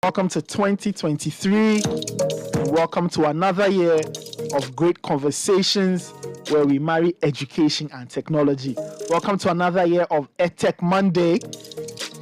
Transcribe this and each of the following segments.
Welcome to 2023, and welcome to another year of great conversations where we marry education and technology. Welcome to another year of Edtech Monday.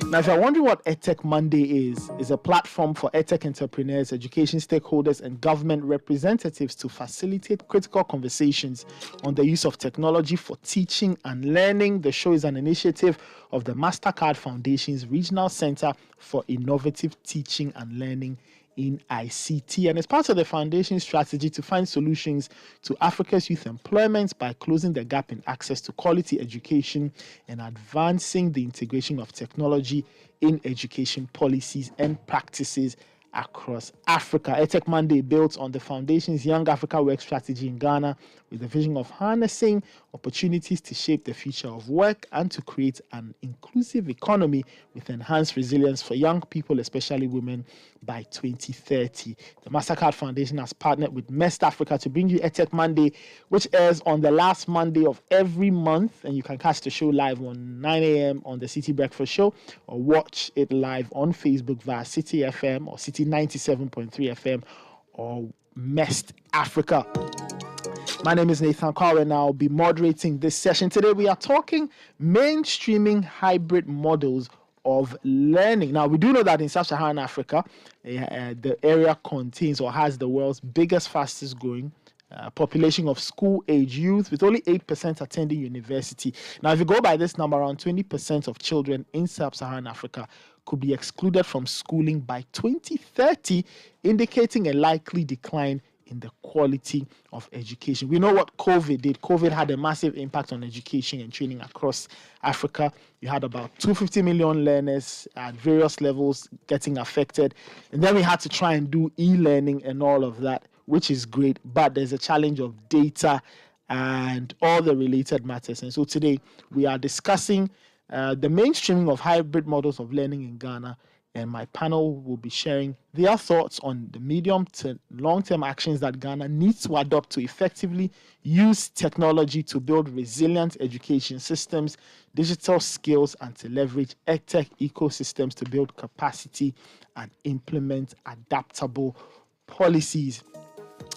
Now, if you're wondering what Edtech Monday is a platform for Edtech entrepreneurs, education stakeholders, and government representatives to facilitate critical conversations on the use of technology for teaching and learning. The show is an initiative of the MasterCard Foundation's Regional Center for Innovative Teaching and Learning in ICT, and it's part of the foundation's strategy to find solutions to Africa's youth employment by closing the gap in access to quality education and advancing the integration of technology in education policies and practices across Africa. Edtech Monday builds on the foundation's Young Africa Work strategy in Ghana with the vision of harnessing opportunities to shape the future of work and to create an inclusive economy with enhanced resilience for young people, especially women, by 2030. The MasterCard Foundation has partnered with MEST Africa to bring you Edtech Monday, which airs on the last Monday of every month, and you can catch the show live on 9 a.m. on the City Breakfast Show or watch it live on Facebook via City FM or City 97.3 FM or MEST Africa. My name is Nathan Carr, and I'll be moderating this session. Today we are talking mainstreaming hybrid models of learning. Now, we do know that in Sub-Saharan Africa, the area contains or has the world's biggest, fastest growing population of school-age youth, with only 8% attending university. Now, if you go by this number, around 20% of children in Sub-Saharan Africa could be excluded from schooling by 2030, indicating a likely decline in the quality of education. We know what COVID did. COVID had a massive impact on education and training across Africa. You had about 250 million learners at various levels getting affected. And then we had to try and do e-learning and all of that, which is great, but there's a challenge of data and all the related matters. And so today we are discussing the mainstreaming of hybrid models of learning in Ghana, and my panel will be sharing their thoughts on the medium to long-term actions that Ghana needs to adopt to effectively use technology to build resilient education systems, digital skills, and to leverage edtech ecosystems to build capacity and implement adaptable policies.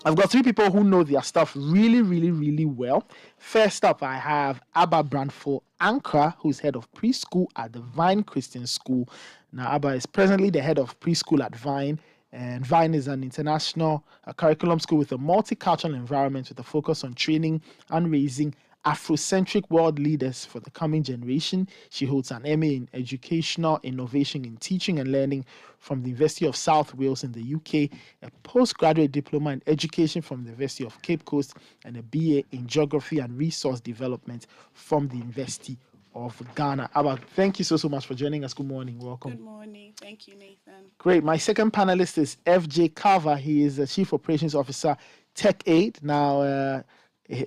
I've got three people who know their stuff really, really, really well. First up, I have Abba Brandful Ankra, who's head of preschool at the Vine Christian School. Now, Abba is presently the head of preschool at Vine, and Vine is an international curriculum school with a multicultural environment with a focus on training and raising Afrocentric world leaders for the coming generation. She holds an MA in Educational Innovation in Teaching and Learning from the University of South Wales in the UK, a postgraduate diploma in Education from the University of Cape Coast, and a BA in Geography and Resource Development from the University of Ghana. Abba, thank you so much for joining us. Good morning. Welcome. Good morning. Thank you, Nathan. Great. My second panelist is FJ Carver. He is the Chief Operations Officer, TechAid. Now,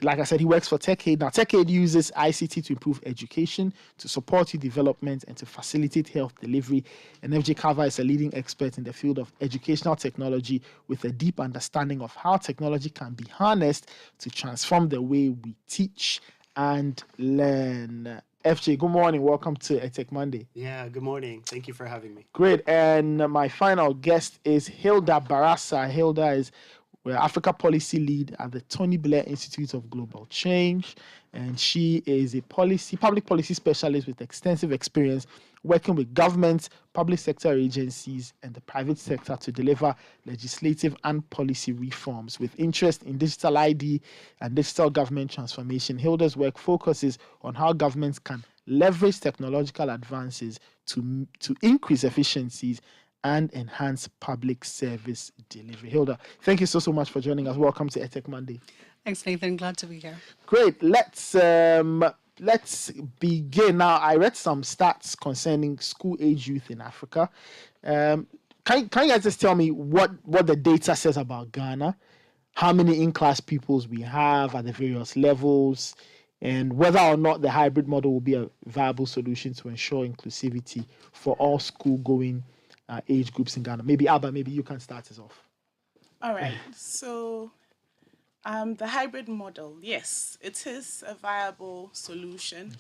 like I said, he works for TechAid. Now, TechAid uses ICT to improve education, to support youth development, and to facilitate health delivery. And FJ Carver is a leading expert in the field of educational technology with a deep understanding of how technology can be harnessed to transform the way we teach and learn. FJ, good morning. Welcome to Edtech Monday. Yeah, good morning. Thank you for having me. Great. And my final guest is Hilda Barasa. Hilda is Africa Policy Lead at the Tony Blair Institute of Global Change, and she is a public policy specialist with extensive experience working with governments, public sector agencies, and the private sector to deliver legislative and policy reforms. With interest in digital ID and digital government transformation, Hilda's work focuses on how governments can leverage technological advances to increase efficiencies and enhance public service delivery. Hilda, thank you so much for joining us. Welcome to Edtech Monday. Thanks, Nathan. Glad to be here. Great. Let's begin. Now, I read some stats concerning school-age youth in Africa. Can you guys just tell me what the data says about Ghana, how many in-class pupils we have at the various levels, and whether or not the hybrid model will be a viable solution to ensure inclusivity for all school-going age groups in Ghana? Maybe Abba, maybe you can start us off. All right. So the hybrid model, yes, it is a viable solution.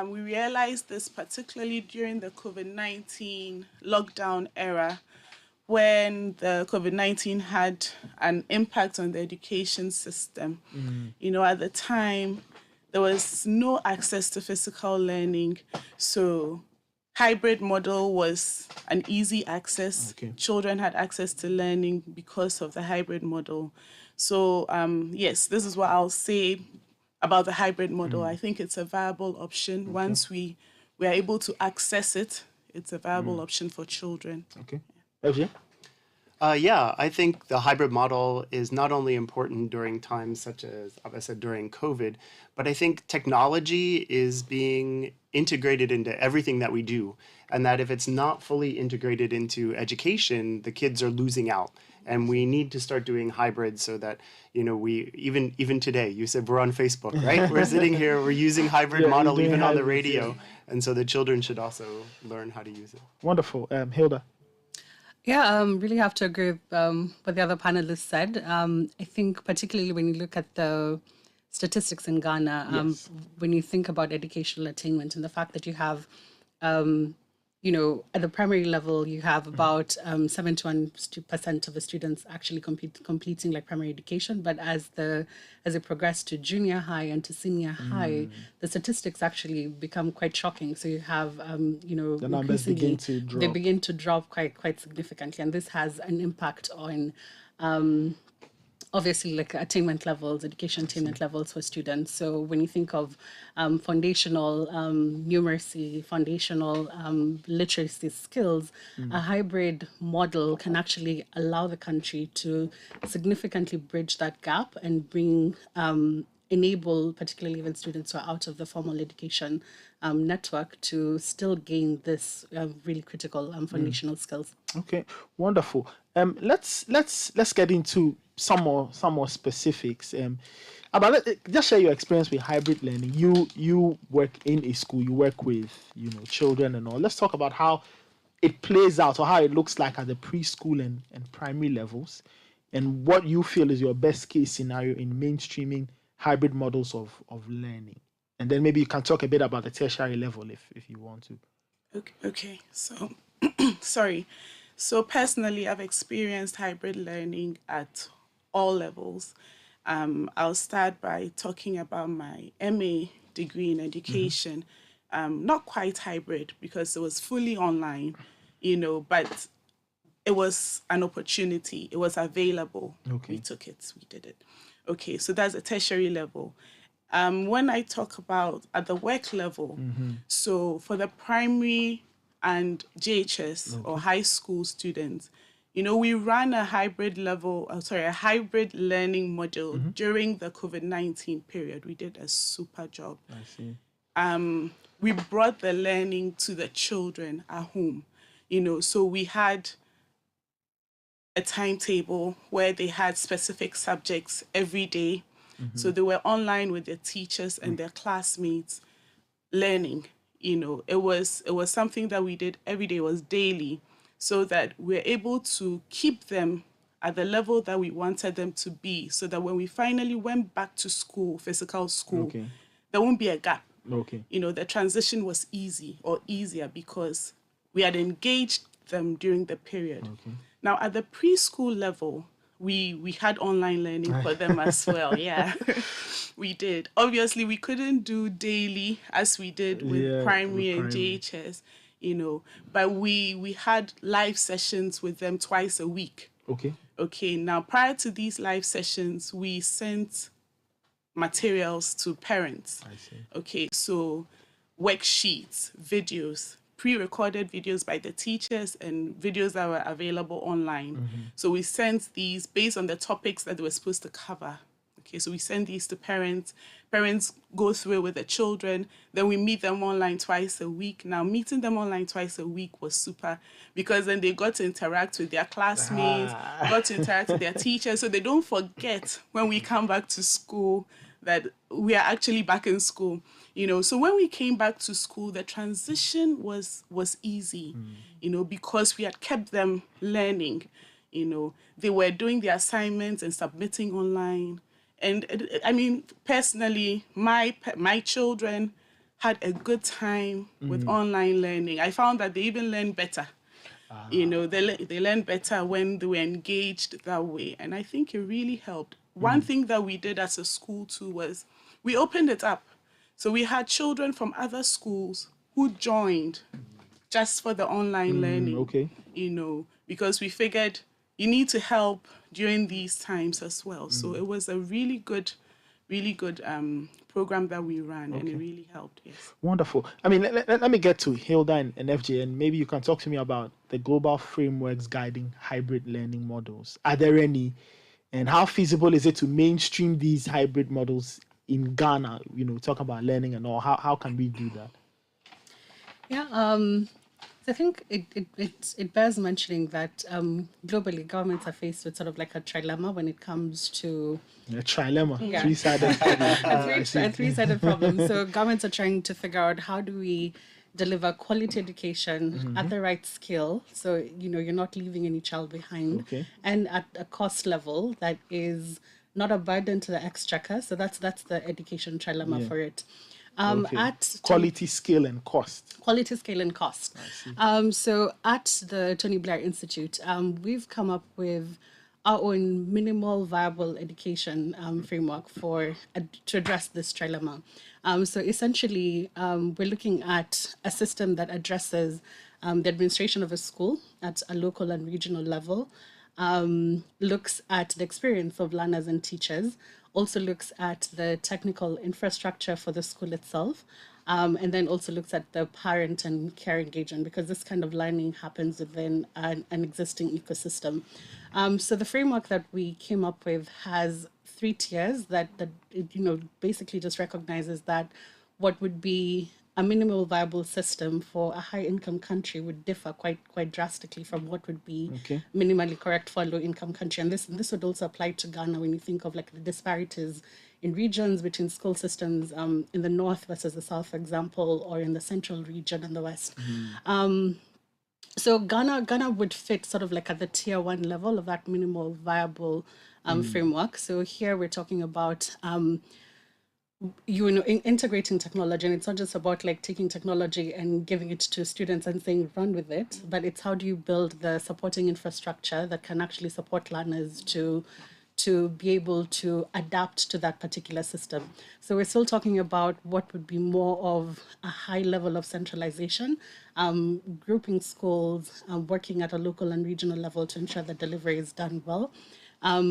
We realized this particularly during the COVID-19 lockdown era, when the COVID-19 had an impact on the education system. At the time, there was no access to physical learning. So hybrid model was an easy access. Okay. Children had access to learning because of the hybrid model. So yes, this is what I'll say about the hybrid model. I think it's a viable option. Once we are able to access it, it's a viable option for children. Okay. FJ? Yeah, I think the hybrid model is not only important during times such as I said, during COVID, but I think technology is being integrated into everything that we do. And that if it's not fully integrated into education, the kids are losing out. And we need to start doing hybrids so that, we even today, you said we're on Facebook, right? We're sitting here, we're using hybrid model doing even on the hybrids, radio. And so the children should also learn how to use it. Wonderful. Hilda? Yeah, really have to agree with what the other panelists said. I think particularly when you look at the statistics in Ghana, Yes. when you think about educational attainment and the fact that you have, at the primary level, you have about 71% of the students actually completing like primary education. But as it progressed to junior high and to senior high, the statistics actually become quite shocking. So you have, The numbers begin to drop. they begin to drop quite significantly, and this has an impact on obviously like attainment levels, education attainment levels for students. So when you think of foundational numeracy, foundational literacy skills, a hybrid model can actually allow the country to significantly bridge that gap and enable particularly even students who are out of the formal education network to still gain this really critical foundational skills. Okay, wonderful. Let's get into some more specifics. Just share your experience with hybrid learning. You work in a school. You work with children and all. Let's talk about how it plays out or how it looks like at the preschool and primary levels, and what you feel is your best case scenario in mainstreaming hybrid models of learning. And then maybe you can talk a bit about the tertiary level if you want to. Okay. So, sorry. So personally, I've experienced hybrid learning at all levels. I'll start by talking about my MA degree in education. Not quite hybrid because it was fully online, but it was an opportunity. It was available. Okay. We took it. We did it. Okay, so that's a tertiary level. When I talk about at the work level, so for the primary and JHS or high school students, we ran a hybrid learning module during the COVID-19 period. We did a super job. I see. We brought the learning to the children at home, so we had a timetable where they had specific subjects every day. So they were online with their teachers and their classmates learning. It was something that we did every day. It was daily, so that we're able to keep them at the level that we wanted them to be, so that when we finally went back to school, physical school, there won't be a gap. Okay. The transition was easier because we had engaged them during the period. Okay. Now, at the preschool level, we had online learning for them as well. Yeah, we did. Obviously, we couldn't do daily as we did with primary and JHS, but we had live sessions with them twice a week. Okay. Now, prior to these live sessions, we sent materials to parents. I see. Okay, so worksheets, videos, pre-recorded videos by the teachers and videos that were available online. So we sent these based on the topics that they were supposed to cover. Okay, so we send these to parents. Parents go through it with the children. Then we meet them online twice a week. Now, meeting them online twice a week was super because then they got to interact with their classmates, got to interact with their teachers, so they don't forget when we come back to school that we are actually back in school. So when we came back to school, the transition was easy, because we had kept them learning. They were doing their assignments and submitting online. And I mean, personally, my children had a good time with online learning. I found that they even learned better. You know, they learn better when they were engaged that way. And I think it really helped. One thing that we did as a school too was we opened it up. So we had children from other schools who joined just for the online learning, okay. you know, because we figured you need to help during these times as well. So it was a really good program that we ran, and it really helped. Yes. Wonderful. I mean, let me get to Hilda and FJ, and maybe you can talk to me about the global frameworks guiding hybrid learning models. Are there any, and how feasible is it to mainstream these hybrid models in Ghana? You know, talk about learning and all. How can we do that? Yeah, so I think it bears mentioning that globally governments are faced with sort of like a trilemma when it comes to A trilemma, Yeah. three-sided problem. a three-sided problem. So governments are trying to figure out how do we deliver quality education at the right scale, so you know you're not leaving any child behind, Okay. and at a cost level that is not a burden to the exchequer. So that's the education trilemma for it. Okay. At Quality, scale, and cost. quality, scale, and cost. So at the Tony Blair Institute, we've come up with our own minimal viable education framework to address this trilemma. So essentially, we're looking at a system that addresses the administration of a school at a local and regional level, looks at the experience of learners and teachers, also looks at the technical infrastructure for the school itself, and then also looks at the parent and care engagement, because this kind of learning happens within an existing ecosystem. So the framework that we came up with has 3 tiers that you know basically just recognizes that what would be a minimal viable system for a high income country would differ quite drastically from what would be minimally correct for a low income country. And this would also apply to Ghana when you think of like the disparities in regions between school systems in the north versus the south, for example, or in the central region and the west. So Ghana would fit sort of like at the tier 1 level of that minimal viable framework. So here we're talking about integrating technology, and it's not just about like taking technology and giving it to students and saying run with it, but it's how do you build the supporting infrastructure that can actually support learners to be able to adapt to that particular system. So we're still talking about what would be more of a high level of centralization, grouping schools, working at a local and regional level to ensure that delivery is done well,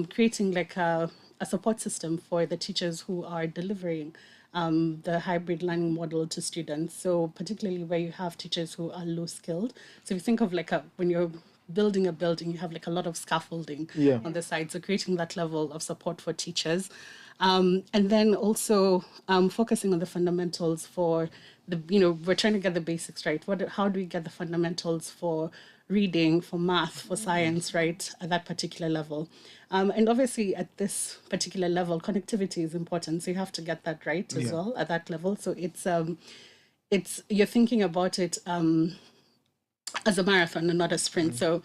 creating like a support system for the teachers who are delivering the hybrid learning model to students. So particularly where you have teachers who are low skilled. So if you think of like when you're building a building, you have like a lot of scaffolding on the side. So creating that level of support for teachers. And then also focusing on the fundamentals for we're trying to get the basics right. How do we get the fundamentals for reading, for math, for science, right, at that particular level? And obviously at this particular level, connectivity is important. So you have to get that right as well at that level. So it's you're thinking about it as a marathon and not a sprint. So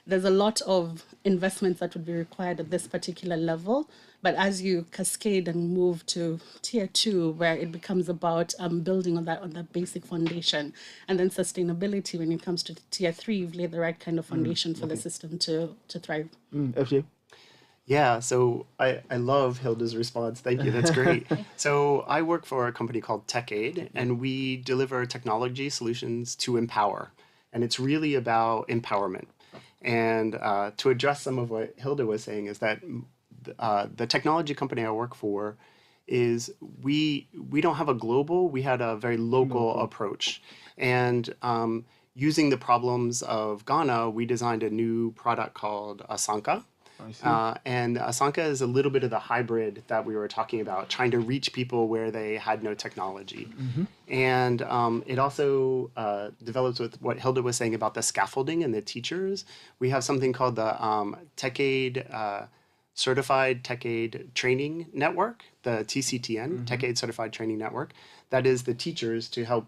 there's a lot of investments that would be required at this particular level. But as you cascade and move to tier 2, where it becomes about building on that basic foundation, and then sustainability when it comes to tier 3, you've laid the right kind of foundation for the system to thrive. FJ? Yeah, so I love Hilda's response. Thank you. That's great. So I work for a company called TechAid, and we deliver technology solutions to empower. And it's really about empowerment. And to address some of what Hilda was saying is that the technology company I work for is we don't have a global, we had a very local approach. And using the problems of Ghana, we designed a new product called Asanka. And Asanka is a little bit of the hybrid that we were talking about, trying to reach people where they had no technology. And it also develops with what Hilda was saying about the scaffolding and the teachers. We have something called the TechAid Certified TechAid Training Network, the TCTN, TechAid Certified Training Network. That is the teachers to help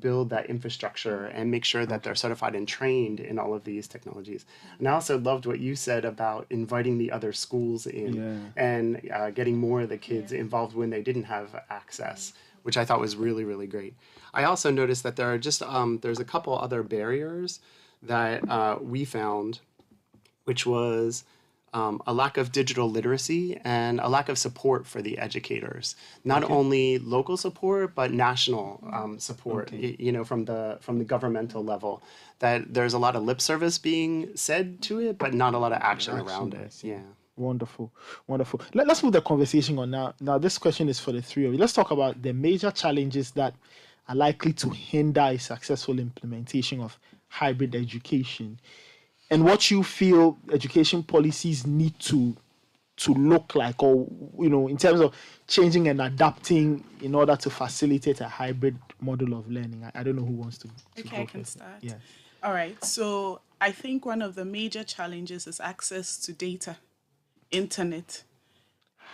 build that infrastructure and make sure that they're certified and trained in all of these technologies. And I also loved what you said about inviting the other schools in and getting more of the kids involved when they didn't have access, which I thought was really, really great. I also noticed that there are just there's a couple other barriers that we found, which was a lack of digital literacy and a lack of support for the educators. Not only local support, but national support. From the governmental level. That there's a lot of lip service being said to it, but not a lot of action around it. Yeah. Wonderful, wonderful. Let's move the conversation on now. Now, this question is for the three of you. Let's talk about the major challenges that are likely to hinder a successful implementation of hybrid education, and what you feel education policies need to look like, or in terms of changing and adapting in order to facilitate a hybrid model of learning. I don't know who wants to Okay, go I can first. start. Yeah. All right. So I think one of the major challenges is access to data, internet,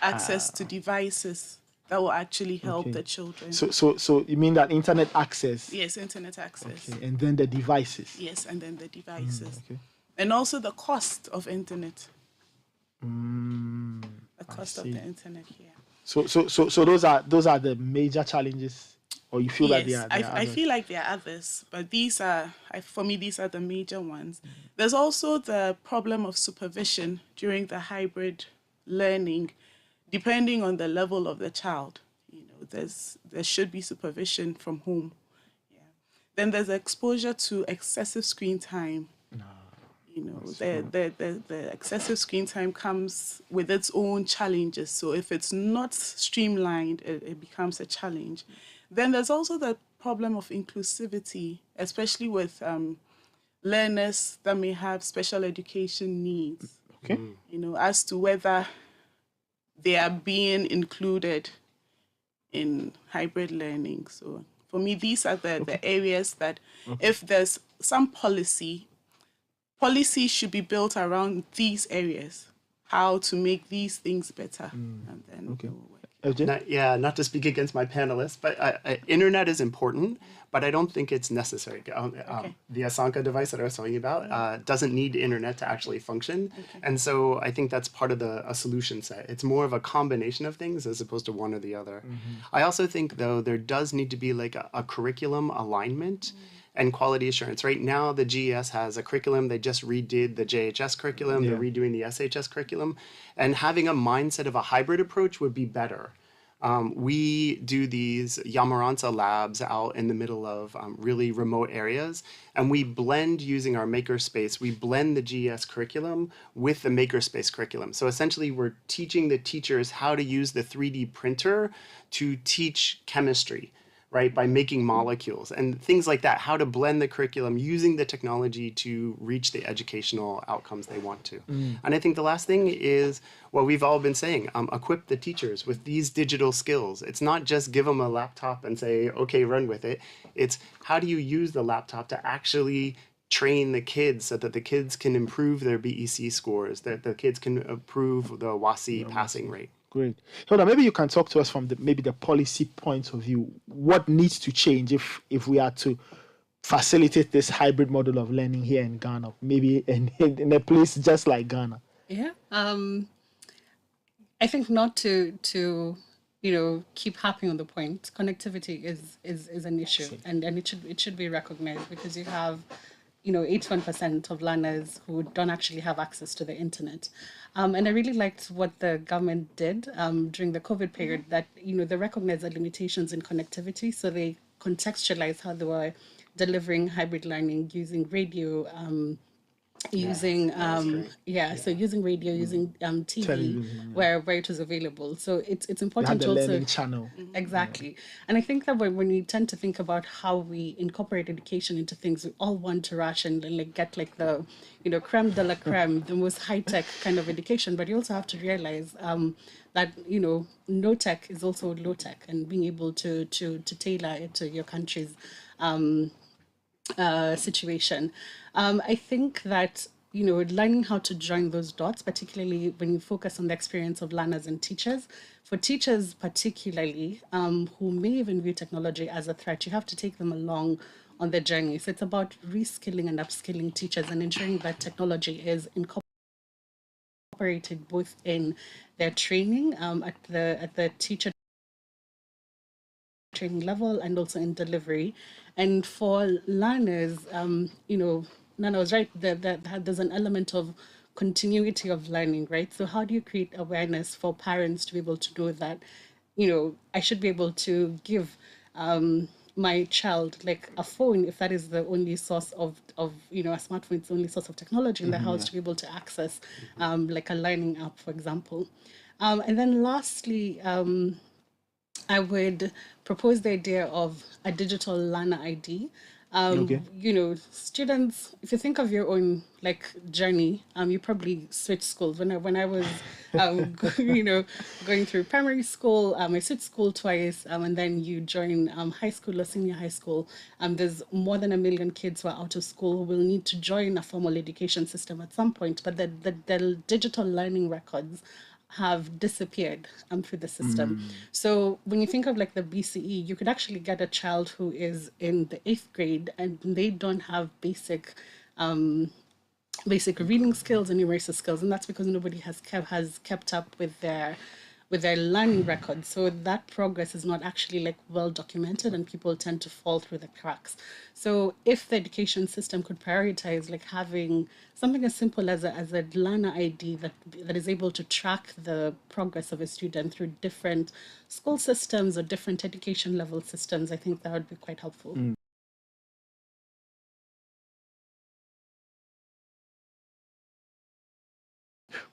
access to devices that will actually help the children. So you mean that internet access? Yes, internet access. Okay. And then the devices. Yes, and then the devices. Okay. And also the cost of internet. The I cost of see. the internet here. So those are the major challenges, or you feel that Yes, I feel like there are others, but for me, these are the major ones. There's also the problem of supervision during the hybrid learning, depending on the level of the child. There should be supervision from home. Yeah. Then there's exposure to excessive screen time. The excessive screen time comes with its own challenges. So if it's not streamlined, it becomes a challenge. Then there's also the problem of inclusivity, especially with learners that may have special education needs. Okay. As to whether they are being included in hybrid learning. So for me, these are the areas that if there's some policy should be built around these areas, how to make these things better. And then it will work. Not to speak against my panelists, but internet is important, but I don't think it's necessary. The Asanka device that I was talking about doesn't need internet to actually function. And so I think that's part of a solution set. It's more of a combination of things as opposed to one or the other. I also think, though, there does need to be like a curriculum alignment and quality assurance. Right now, the GES has a curriculum. They just redid the JHS curriculum. They're redoing the SHS curriculum. And having a mindset of a hybrid approach would be better. We do these Yamaransa labs out in the middle of really remote areas, and we blend using our makerspace. We blend the GES curriculum with the makerspace curriculum. So essentially, we're teaching the teachers how to use the 3D printer to teach chemistry, right, by making molecules and things like that, how to blend the curriculum using the technology to reach the educational outcomes they want to. And I think the last thing is what we've all been saying, equip the teachers with these digital skills. It's not just give them a laptop and say, okay, run with it. It's how do you use the laptop to actually train the kids so that the kids can improve their BEC scores, that the kids can improve the WASI passing rate. Great. Hilda, maybe you can talk to us from the policy point of view. What needs to change if we are to facilitate this hybrid model of learning here in Ghana, maybe in a place just like Ghana? Yeah. I think not to keep harping on the point. Connectivity is an issue, and it should be recognized, because you have 81% of learners who don't actually have access to the internet. And I really liked what the government did during the COVID period, that, they recognized the limitations in connectivity. So they contextualized how they were delivering hybrid learning using radio, using radio, using TV, Television, where it was available. So it's important the to also learning channel. Exactly. And I think that when we tend to think about how we incorporate education into things, we all want to rush and get like the creme de la creme, the most high-tech kind of education. But you also have to realize that no tech is also low tech, and being able to tailor it to your country's situation. I think that learning how to join those dots, particularly when you focus on the experience of learners and teachers. For teachers particularly, who may even view technology as a threat, you have to take them along on the journey. So it's about reskilling and upskilling teachers and ensuring that technology is incorporated both in their training at the teacher training level and also in delivery. And for learners, Nana was right, that there's an element of continuity of learning, right? So how do you create awareness for parents to be able to do that? I should be able to give my child like a phone if that is the only source of a smartphone, it's the only source of technology in the house to be able to access like a learning app, for example. And then lastly, I would propose the idea of a digital learner ID. Okay. Students, if you think of your own like journey, you probably switched schools. When I was, going through primary school, I switched school twice, and then you join high school or senior high school. There's more than 1 million kids who are out of school who will need to join a formal education system at some point. But the digital learning records have disappeared through the system. So when you think of like the BCE, you could actually get a child who is in the 8th grade and they don't have basic reading skills and numeracy skills, and that's because nobody has kept up with their learning records. So that progress is not actually like well documented, and people tend to fall through the cracks. So if the education system could prioritize like having something as simple as a learner ID that is able to track the progress of a student through different school systems or different education level systems, I think that would be quite helpful.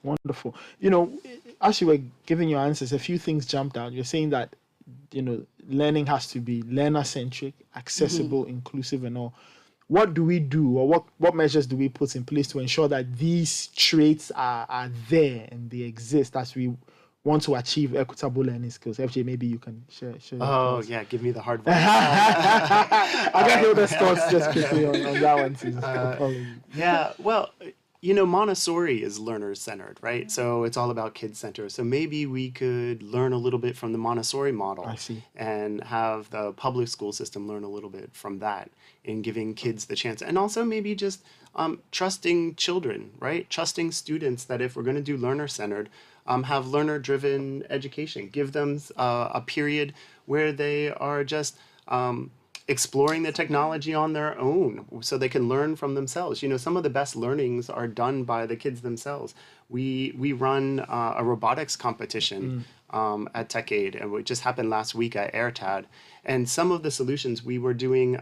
Wonderful. As you were giving your answers, a few things jumped out. You're saying that, learning has to be learner centric, accessible, inclusive, and all. What do we do, or what measures do we put in place to ensure that these traits are there and they exist as we want to achieve equitable learning skills? FJ, maybe you can share your thoughts. Yeah, give me the hard one. I'll get Hilda's thoughts just quickly on that one too. Apologies. Yeah, well, Montessori is learner-centered, right? So it's all about kid-centered. So maybe we could learn a little bit from the Montessori model. I see. And have the public school system learn a little bit from that in giving kids the chance. And also maybe just trusting children, right? Trusting students that if we're going to do learner-centered, have learner-driven education. Give them a period where they are just exploring the technology on their own so they can learn from themselves. Some of the best learnings are done by the kids themselves. We run a robotics competition at TechAid, and it just happened last week at Edtech. And some of the solutions, we were doing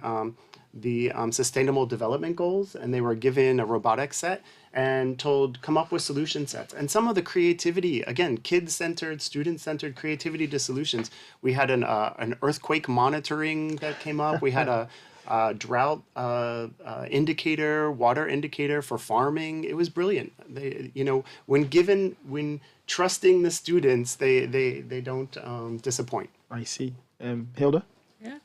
the Sustainable Development Goals, and they were given a robotics set and told, come up with solution sets. And some of the creativity, again, kid-centered, student-centered creativity to solutions. We had an earthquake monitoring that came up. We had a drought indicator, water indicator for farming. It was brilliant. They, when trusting the students, they don't disappoint. I see. Hilda? Yeah.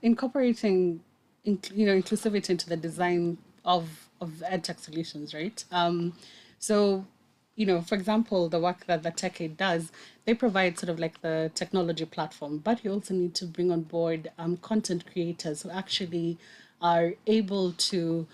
Incorporating inclusivity into the design of edtech solutions, right? So, for example, the work that the TechAid does, they provide sort of like the technology platform, but you also need to bring on board content creators who actually are able to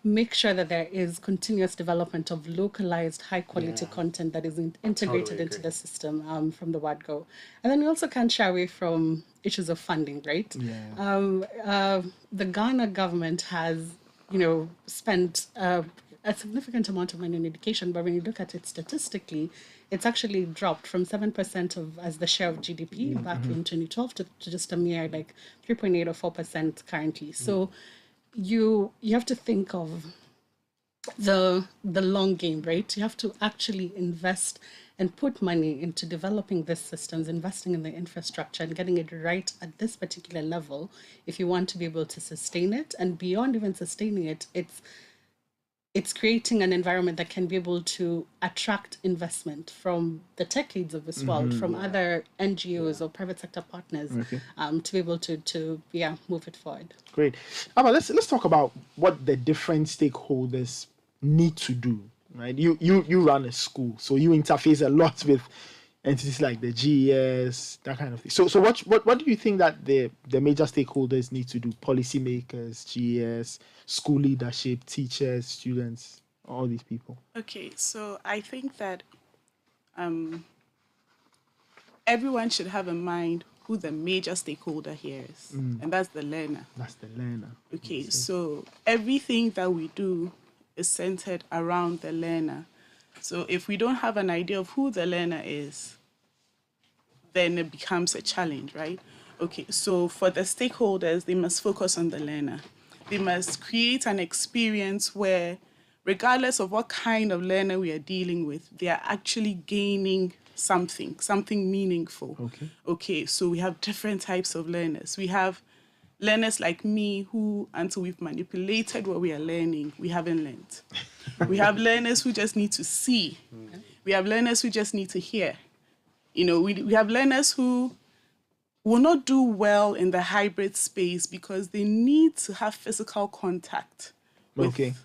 make sure that there is continuous development of localized, high-quality content that is integrated into the system from the word go. And then we also can't shy away from issues of funding, right? Yeah. The Ghana government has, spent a significant amount of money on education, but when you look at it statistically, it's actually dropped from 7% as the share of GDP back in 2012 to just a mere like 3.8 or 4% currently. So you have to think of the long game, right? You have to actually invest and put money into developing these systems, investing in the infrastructure and getting it right at this particular level if you want to be able to sustain it. And beyond even sustaining it, it's creating an environment that can be able to attract investment from the tech aids of this world, from other NGOs or private sector partners, to be able to move it forward. Great. But let's talk about what the different stakeholders need to do. Right? You run a school, so you interface a lot with entities like the GES, that kind of thing. So what do you think that the major stakeholders need to do? Policymakers, GES, school leadership, teachers, students, all these people. Okay, so I think that everyone should have in mind who the major stakeholder here is, and that's the learner. That's the learner. Okay, so everything that we do is centered around the learner. So if we don't have an idea of who the learner is, then it becomes a challenge, right? Okay, so for the stakeholders, they must focus on the learner. They must create an experience where, regardless of what kind of learner we are dealing with, they are actually gaining something meaningful. Okay, so we have different types of learners. We have learners like me who, until we've manipulated what we are learning, we haven't learned. We have learners who just need to see. We have learners who just need to hear. You know, we have learners who will not do well in the hybrid space because they need to have physical contact with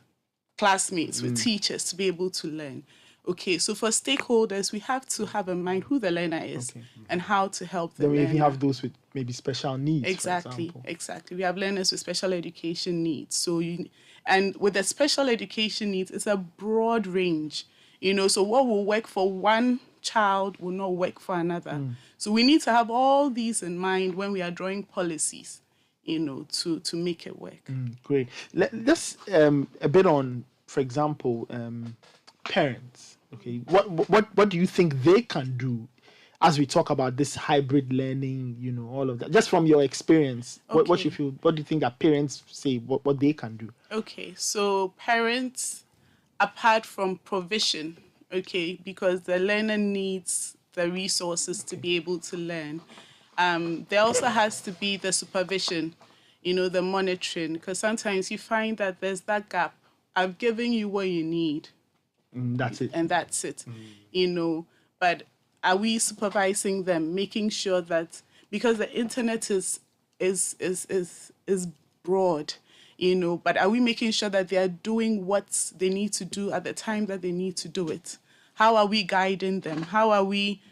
classmates, with teachers to be able to learn. Okay, so for stakeholders, we have to have in mind who the learner is and how to help the learner. Then we have those with maybe special needs, Exactly. We have learners with special education needs. And with the special education needs, it's a broad range. You know, so what will work for one child will not work for another. So we need to have all these in mind when we are drawing policies, you know, to make it work. Great. Let's a bit on, for example, parents. Okay, what do you think they can do as we talk about this hybrid learning? You know, all of that. Just from your experience, what you feel? What do you think that parents say? What they can do? Okay, so parents, apart from provision, because the learner needs the resources to be able to learn. There also has to be the supervision, you know, the monitoring, because sometimes you find that there's that gap. I've given you what you need. That's it. And that's it, you know. But are we supervising them, making sure that, because the internet is broad, you know, but are we making sure that they are doing what they need to do at the time that they need to do it? How are we guiding them? How are we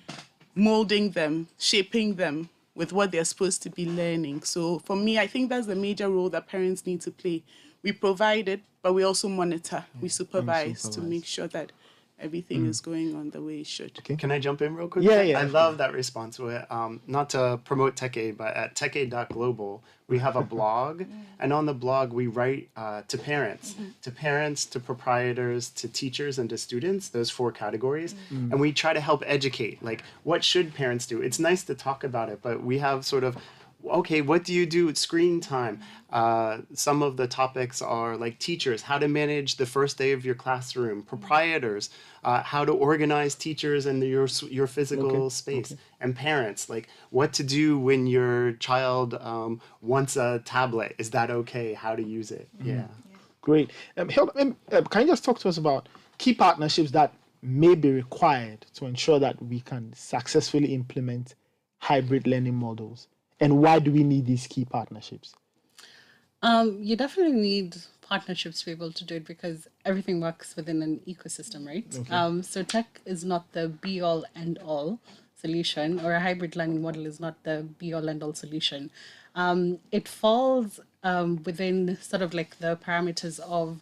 molding them, shaping them with what they're supposed to be learning? So for me, I think that's the major role that parents need to play. We provide it, but we also monitor, we supervise to make sure that everything is going on the way it should. Okay. Can I jump in real quick? Yeah. I love that response. Not to promote TechAid, but at TechAid.global, we have a blog. And on the blog, we write to parents, to proprietors, to teachers, and to students, those 4 categories. And we try to help educate, like, what should parents do? It's nice to talk about it, but we have sort of, okay, what do you do with screen time? Some of the topics are like teachers, how to manage the first day of your classroom, proprietors, how to organize teachers and your physical space, and parents, like what to do when your child wants a tablet. Is that okay? How to use it? Great. Can you just talk to us about key partnerships that may be required to ensure that we can successfully implement hybrid learning models? And why do we need these key partnerships? You definitely need partnerships to be able to do it because everything works within an ecosystem, right? So tech is not the be-all, end-all solution, or a hybrid learning model is not the be-all, end-all solution. It falls within sort of like the parameters of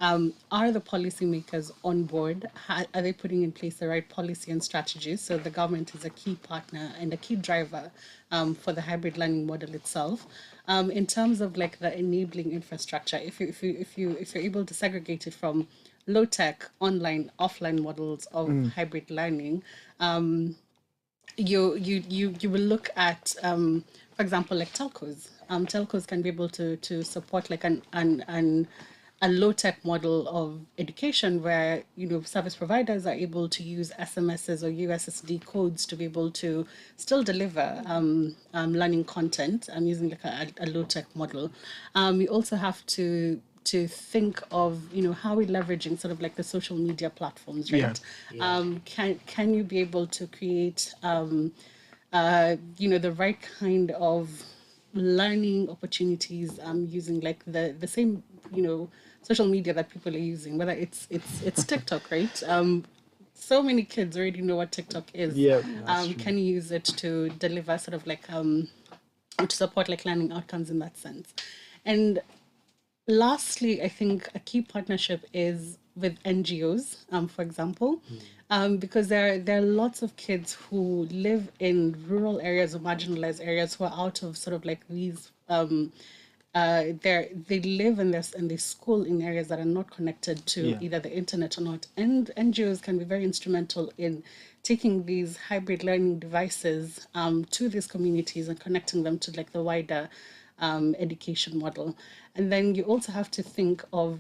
are the policymakers on board? Are they putting in place the right policy and strategies? So the government is a key partner and a key driver for the hybrid learning model itself. In terms of like the enabling infrastructure, if you're able to segregate it from low tech, online, offline models of hybrid learning, you will look at, for example, like telcos. Telcos can be able to support like a low-tech model of education where, you know, service providers are able to use SMSs or USSD codes to be able to still deliver learning content using like a low-tech model. We also have to think of, you know, how we're leveraging sort of like the social media platforms, right? Can you be able to create, you know, the right kind of learning opportunities using like the same, you know, social media that people are using, whether it's TikTok, right? So many kids already know what TikTok is. Can you use it to deliver sort of like to support like learning outcomes in that sense? And lastly, I think a key partnership is with NGOs, for example, because there are lots of kids who live in rural areas or marginalized areas who are out of sort of like these. They live and they school in areas that are not connected to either the internet or not. And NGOs can be very instrumental in taking these hybrid learning devices to these communities and connecting them to like the wider education model. And then you also have to think of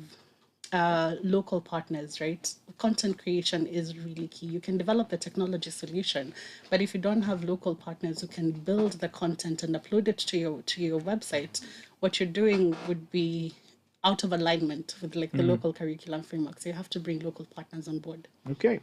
local partners, right? Content creation is really key. You can develop the technology solution, but if you don't have local partners who can build the content and upload it to your website, what you're doing would be out of alignment with like the local curriculum framework. So you have to bring local partners on board. Okay.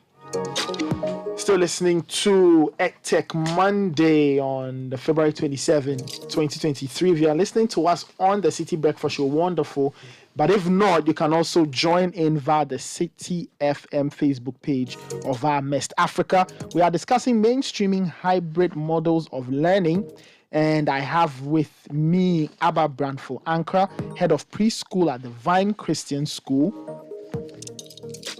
Still listening to Edtech Monday on the February 27, 2023. If you are listening to us on the City Breakfast Show, wonderful. But if not, you can also join in via the City FM Facebook page or via MEST Africa. We are discussing mainstreaming hybrid models of learning. And I have with me Abba Brandful Ankara, head of preschool at the Vine Christian School.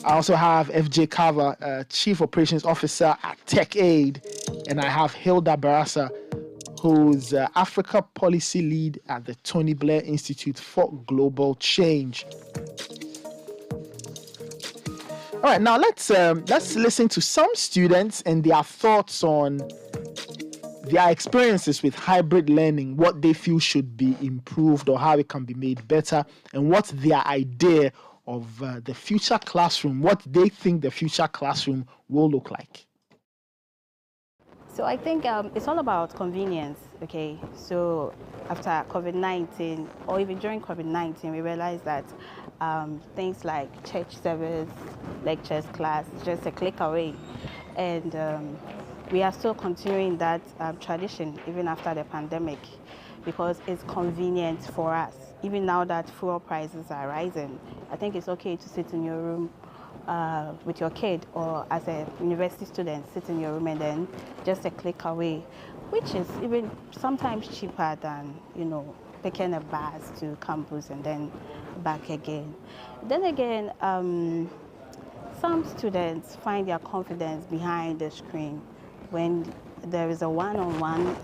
I also have FJ Carver, Chief Operations Officer at TechAid. And I have Hilda Barasa, who's Africa Policy Lead at the Tony Blair Institute for Global Change. All right, now let's listen to some students and their thoughts on their experiences with hybrid learning, what they feel should be improved or how it can be made better, and what's their idea of the future classroom, what they think the future classroom will look like. So I think it's all about convenience, okay? So after COVID-19, or even during COVID-19, we realized that things like church service, lectures, class, just a click away. And we are still continuing that tradition even after the pandemic because it's convenient for us. Even now that fuel prices are rising, I think it's okay to sit in your room with your kid, or as a university student, sit in your room and then just a click away, which is even sometimes cheaper than, you know, taking a bus to campus and then back again. Then again, some students find their confidence behind the screen. When there is a one-on-one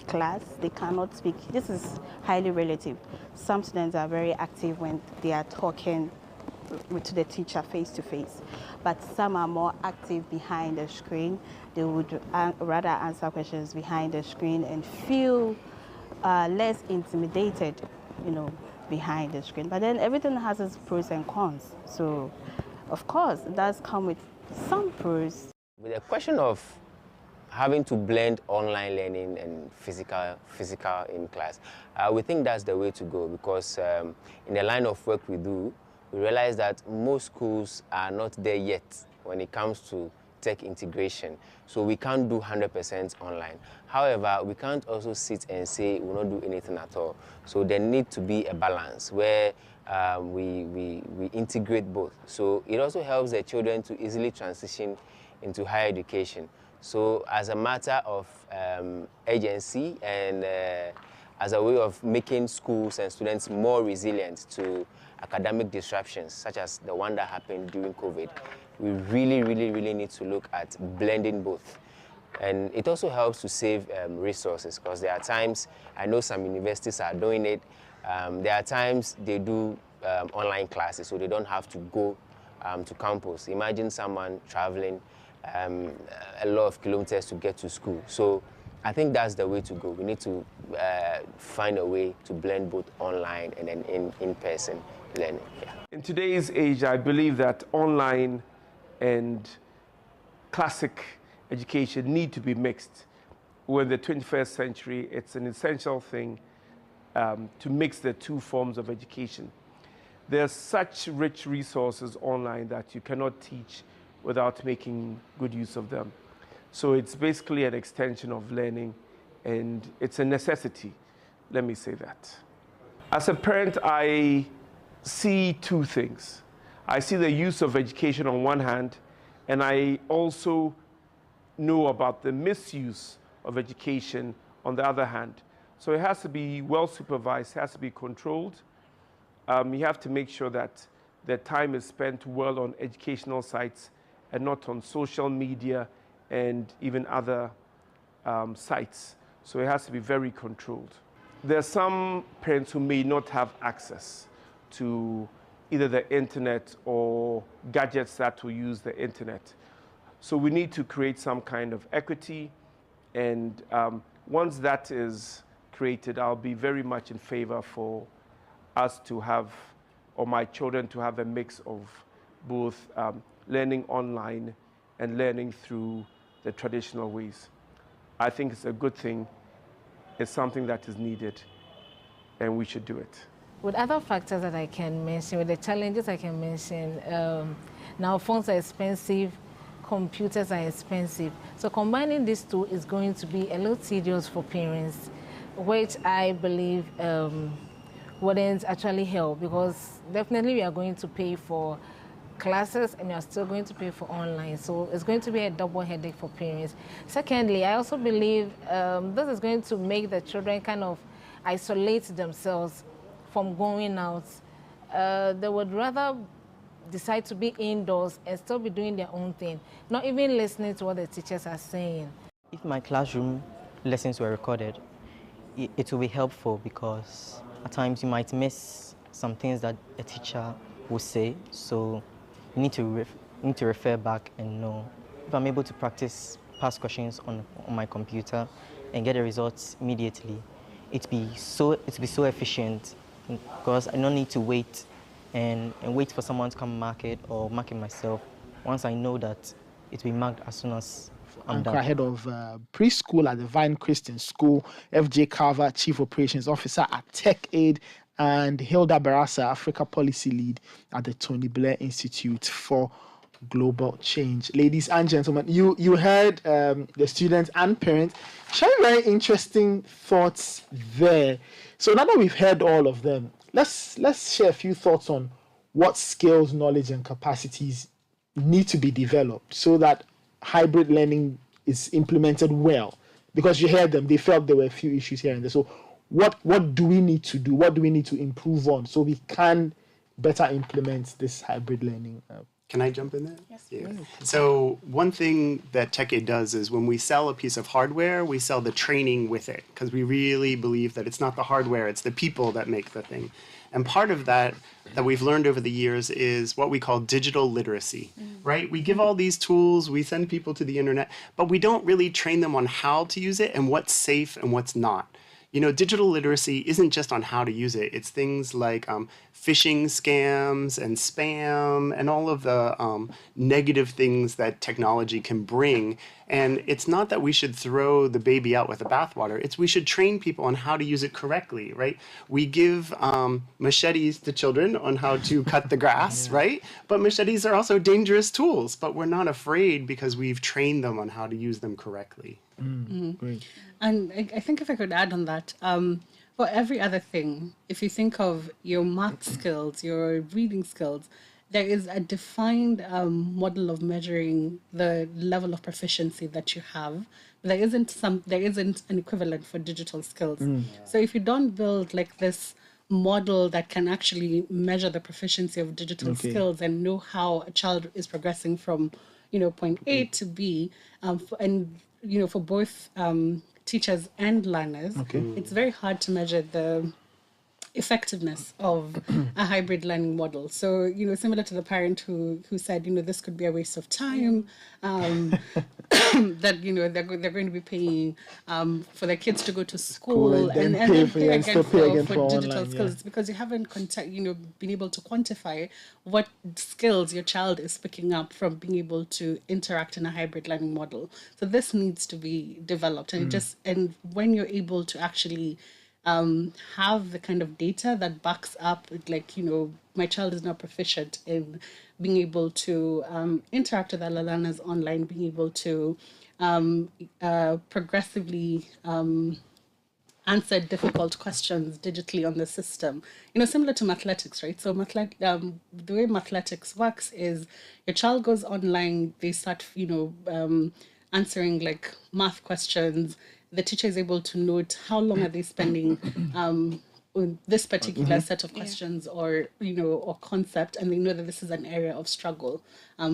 class, they cannot speak. This is highly relative. Some students are very active when they are talking to the teacher face to face, but some are more active behind the screen. They would rather answer questions behind the screen and feel less intimidated, you know, behind the screen. But then everything has its pros and cons. So, of course, it does come with some pros. With the question of having to blend online learning and physical in class, we think that's the way to go because in the line of work we do, we realize that most schools are not there yet when it comes to tech integration. So we can't do 100% online. However, we can't also sit and say we'll not do anything at all. So there needs to be a balance where we integrate both. So it also helps the children to easily transition into higher education. So as a matter of agency and as a way of making schools and students more resilient to academic disruptions, such as the one that happened during COVID, we really need to look at blending both. And it also helps to save resources, because there are times, I know some universities are doing it, there are times they do online classes, so they don't have to go to campus. Imagine someone traveling a lot of kilometers to get to school. So I think that's the way to go. We need to find a way to blend both online and then in-person learning. Yeah. In today's age, I believe that online and classic education need to be mixed. We're in the 21st century. It's an essential thing to mix the two forms of education. There's such rich resources online that you cannot teach without making good use of them. So it's basically an extension of learning, and it's a necessity. Let me say that. As a parent, I see two things. I see the use of education on one hand, and I also know about the misuse of education on the other hand. So it has to be well supervised, it has to be controlled. You have to make sure that their time is spent well on educational sites and not on social media and even other sites. So it has to be very controlled. There are some parents who may not have access to either the internet or gadgets that will use the internet. So we need to create some kind of equity, and once that is created, I'll be very much in favor for us to have, or my children to have, a mix of both learning online and learning through the traditional ways. I think it's a good thing. It's something that is needed, and we should do it. With other factors that I can mention, with the challenges I can mention, now phones are expensive, computers are expensive. So combining these two is going to be a little tedious for parents, which I believe wouldn't actually help, because definitely we are going to pay for classes and we are still going to pay for online. So it's going to be a double headache for parents. Secondly, I also believe this is going to make the children kind of isolate themselves from going out. They would rather decide to be indoors and still be doing their own thing, not even listening to what the teachers are saying. If my classroom lessons were recorded, it will be helpful, because at times you might miss some things that a teacher will say. So you need to refer back and know. If I'm able to practice past questions on my computer and get the results immediately, it'd be so efficient, because I don't need to wait and wait for someone to come mark it or mark it myself. Once I know that it will be marked as soon as I'm done. Head of preschool at the Vine Christian School, FJ Carver, Chief Operations Officer at Tech Aid, and Hilda Barasa, Africa Policy Lead at the Tony Blair Institute for Global Change. Ladies and gentlemen, you heard the students and parents sharing very interesting thoughts there. So now that we've heard all of them, let's share a few thoughts on what skills, knowledge, and capacities need to be developed so that hybrid learning is implemented well. Because you heard them, they felt there were a few issues here and there. So what do we need to do? What do we need to improve on so we can better implement this hybrid learning? Can I jump in there? Yes. Yeah. So one thing that TechAid does is when we sell a piece of hardware, we sell the training with it, because we really believe that it's not the hardware, it's the people that make the thing. And part of that we've learned over the years is what we call digital literacy, right? We give all these tools, we send people to the internet, but we don't really train them on how to use it and what's safe and what's not. You know, digital literacy isn't just on how to use it. It's things like phishing scams and spam and all of the negative things that technology can bring. And it's not that we should throw the baby out with the bathwater. It's we should train people on how to use it correctly, right? We give machetes to children on how to cut the grass, right? But machetes are also dangerous tools, but we're not afraid because we've trained them on how to use them correctly. Great. And I think if I could add on that, for every other thing, if you think of your math skills, your reading skills, there is a defined model of measuring the level of proficiency that you have. There isn't an equivalent for digital skills. So if you don't build like this model that can actually measure the proficiency of digital skills and know how a child is progressing from, point A to B, for both teachers and learners, it's very hard to measure the effectiveness of a hybrid learning model. So, similar to the parent who said, this could be a waste of time, that, they're going to be paying for their kids to go to school and then pay again for digital skills. It's because you haven't been able to quantify what skills your child is picking up from being able to interact in a hybrid learning model. So this needs to be developed, and when you're able to actually have the kind of data that backs up, my child is now proficient in being able to interact with other learners online, being able to progressively answer difficult questions digitally on the system. Similar to mathletics, right? So the way mathletics works is your child goes online, they start, answering like math questions. The teacher is able to note how long are they spending this particular set of questions or or concept, and they know that this is an area of struggle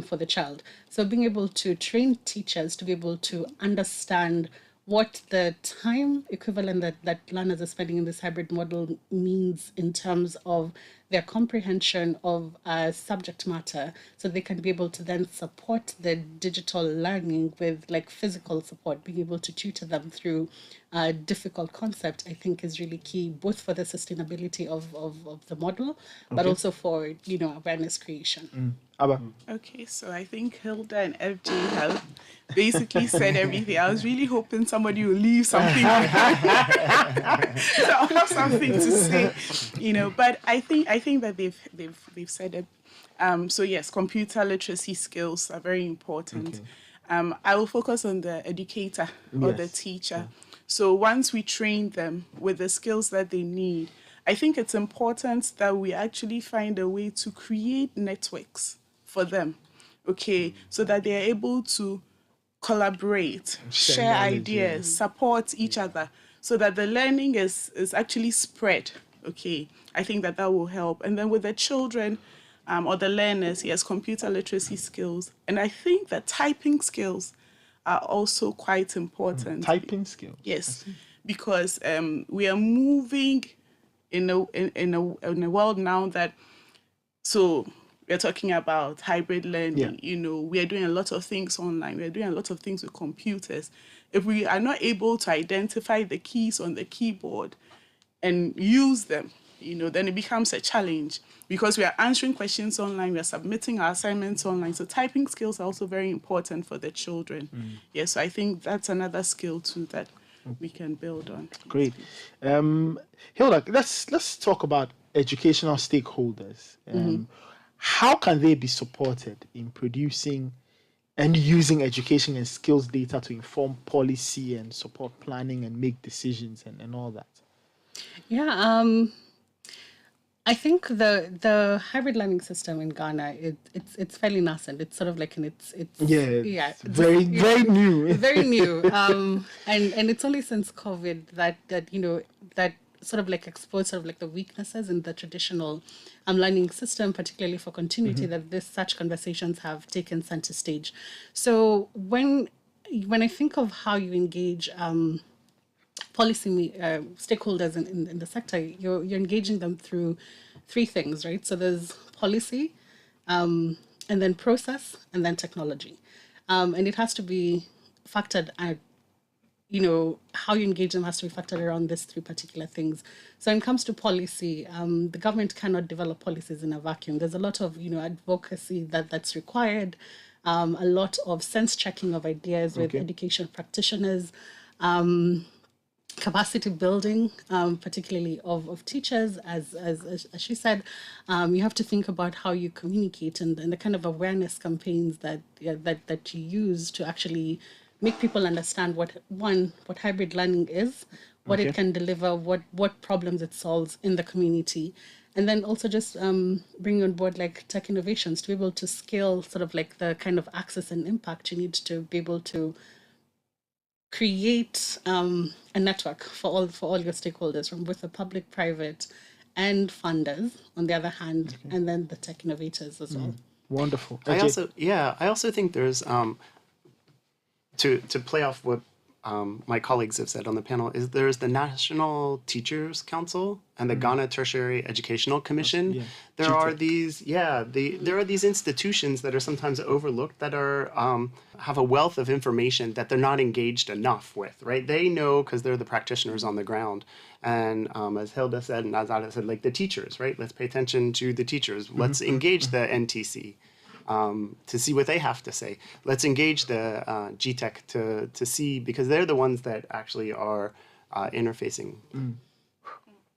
for the child. So being able to train teachers to be able to understand what the time equivalent that learners are spending in this hybrid model means in terms of their comprehension of subject matter, so they can be able to then support the digital learning with like physical support, being able to tutor them through difficult concept, I think is really key, both for the sustainability of the model, but also for, awareness creation. Abba. Okay, so I think Hilda and FJ have basically said everything. I was really hoping somebody will leave something. So I'll have something to say, But I think that they've said it. So yes, computer literacy skills are very important. I will focus on the educator or the teacher. So once we train them with the skills that they need, I think it's important that we actually find a way to create networks for them, so that they are able to collaborate, share ideas, support each other, so that the learning is actually spread, I think that will help. And then with the children or the learners, yes, computer literacy skills. And I think that typing skills are also quite important. Typing skills? Yes, because we are moving in a world now that, so we're talking about hybrid learning, we are doing a lot of things online, we're doing a lot of things with computers. If we are not able to identify the keys on the keyboard and use them, then it becomes a challenge, because we are answering questions online, we are submitting our assignments online. So typing skills are also very important for the children. So I think that's another skill too that we can build on. Great. Hilda, let's talk about educational stakeholders. How can they be supported in producing and using education and skills data to inform policy and support planning and make decisions and all that? I think the hybrid learning system in Ghana, it's fairly nascent. It's sort of like it's very new. Very new. And it's only since COVID that sort of like exposed sort of like the weaknesses in the traditional learning system, particularly for continuity, that such conversations have taken center stage. So when I think of how you engage policy stakeholders in the sector, you're engaging them through three things, right? So there's policy, and then process, and then technology, and it has to be factored at, how you engage them has to be factored around these three particular things. So when it comes to policy, the government cannot develop policies in a vacuum. There's a lot of advocacy that's required, a lot of sense checking of ideas with education practitioners. Capacity building, particularly of teachers, as she said, you have to think about how you communicate and the kind of awareness campaigns that you use to actually make people understand what hybrid learning is, what it can deliver, what problems it solves in the community, and then also just bring on board like tech innovations to be able to scale sort of like the kind of access and impact you need to be able to create a network for all your stakeholders, from both the public, private, and funders on the other hand, and then the tech innovators as well. Wonderful. I also think there's to play off what my colleagues have said on the panel, is there's the National Teachers Council and the Ghana Tertiary Educational Commission. There are these, there are these institutions that are sometimes overlooked that are have a wealth of information that they're not engaged enough with, right? They know because they're the practitioners on the ground. And as Hilda said, and as Ada said, like the teachers, right? Let's pay attention to the teachers. Let's engage the NTC. To see what they have to say. Let's engage the Edtech to see, because they're the ones that actually are interfacing.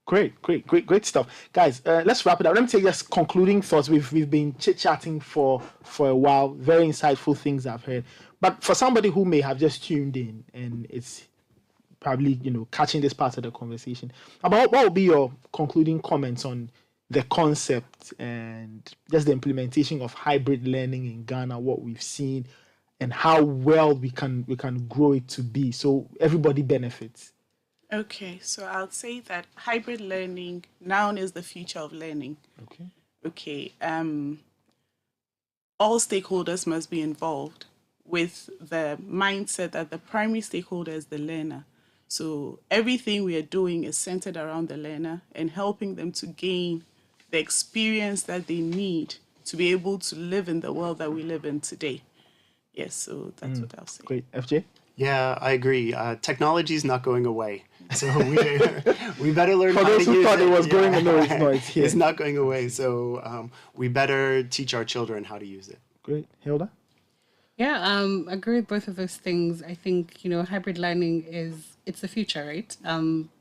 Great stuff, guys. Let's wrap it up. Let me take just concluding thoughts. We've been chit-chatting for a while. Very insightful things I've heard. But for somebody who may have just tuned in and it's probably catching this part of the conversation, about what will be your concluding comments on the concept and just the implementation of hybrid learning in Ghana, what we've seen, and how well we can grow it to be so everybody benefits? Okay, so I'll say that hybrid learning now is the future of learning. Okay. Okay, all stakeholders must be involved with the mindset that the primary stakeholder is the learner. So everything we are doing is centered around the learner and helping them to gain the experience that they need to be able to live in the world that we live in today. Yes, so that's what I'll say. Great. FJ? Yeah, I agree. Technology is not going away. So we better learn For how to those who use thought it. it was going, Yeah. no, it's not. It's here. It's not going away. So we better teach our children how to use it. Great. Hilda? Yeah, agree with both of those things. I think, hybrid learning it's the future, right?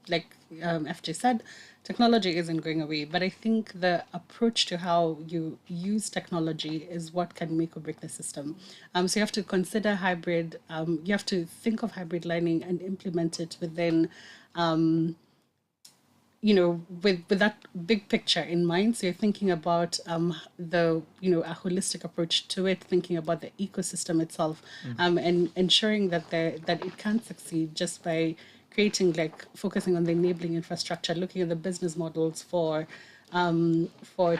Like FJ said, technology isn't going away, but I think the approach to how you use technology is what can make or break the system. So you have to consider hybrid, you have to think of hybrid learning and implement it within with that big picture in mind. So you're thinking about a holistic approach to it, thinking about the ecosystem itself, and ensuring that it can succeed just by focusing on the enabling infrastructure, looking at the business models for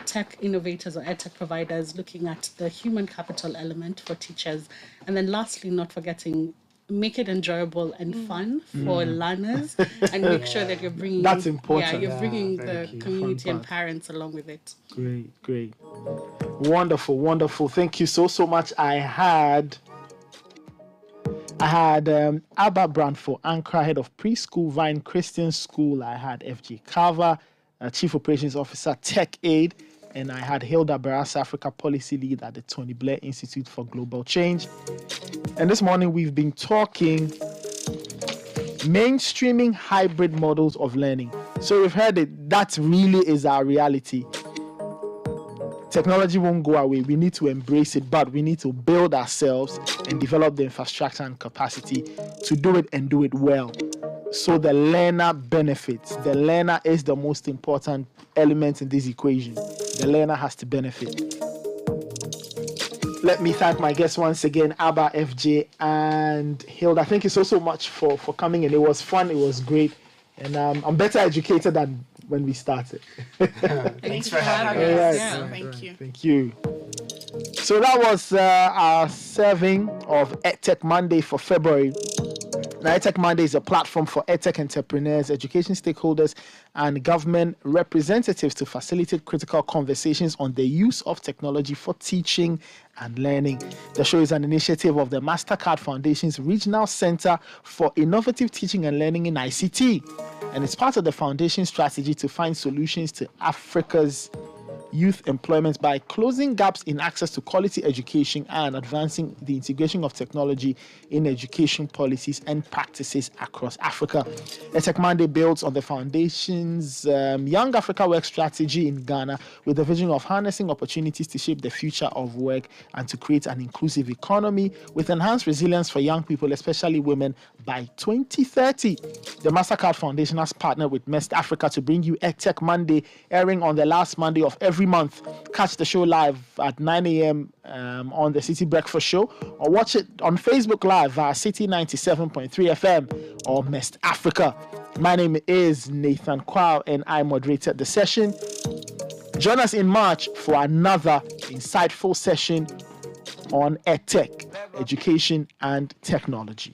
tech innovators or edtech providers, looking at the human capital element for teachers, and then lastly, not forgetting, make it enjoyable and fun for learners, and make sure that you're bringing That's important. you're bringing the key. community and part. parents along with it. Great. Wonderful. Thank you so much. I had Abba Brandford, Ankara, head of preschool, Vine Christian School. I had FJ Carver, Chief Operations Officer, Tech Aid, and I had Hilda Barras, Africa Policy Lead at the Tony Blair Institute for Global Change. And this morning we've been talking mainstreaming hybrid models of learning. So we've heard it, that really is our reality. Technology won't go away. We need to embrace it, but we need to build ourselves and develop the infrastructure and capacity to do it and do it well. So the learner benefits. The learner is the most important element in this equation. The learner has to benefit. Let me thank my guests once again, Abba, FJ, and Hilda. Thank you so much for coming in. It was fun. It was great. And I'm better educated than when we started. Thanks for having us. Right. Yeah, thank you. Thank you. So that was our serving of Edtech Monday for February. Now, Edtech Monday is a platform for Edtech entrepreneurs, education stakeholders, and government representatives to facilitate critical conversations on the use of technology for teaching and learning. The show is an initiative of the MasterCard Foundation's Regional Center for Innovative Teaching and Learning in ICT, and it's part of the foundation's strategy to find solutions to Africa's youth employment by closing gaps in access to quality education and advancing the integration of technology in education policies and practices across Africa. Edtech Monday builds on the foundation's Young Africa Work strategy in Ghana with the vision of harnessing opportunities to shape the future of work and to create an inclusive economy with enhanced resilience for young people, especially women, by 2030. The MasterCard Foundation has partnered with MEST Africa to bring you Edtech Monday, airing on the last Monday of every month. Catch the show live at 9 a.m. On the City Breakfast Show, or watch it on Facebook Live via City 97.3 FM or MEST Africa. My name is Nathan Kwao and I moderated the session. Join us in March for another insightful session on EdTech, education and technology.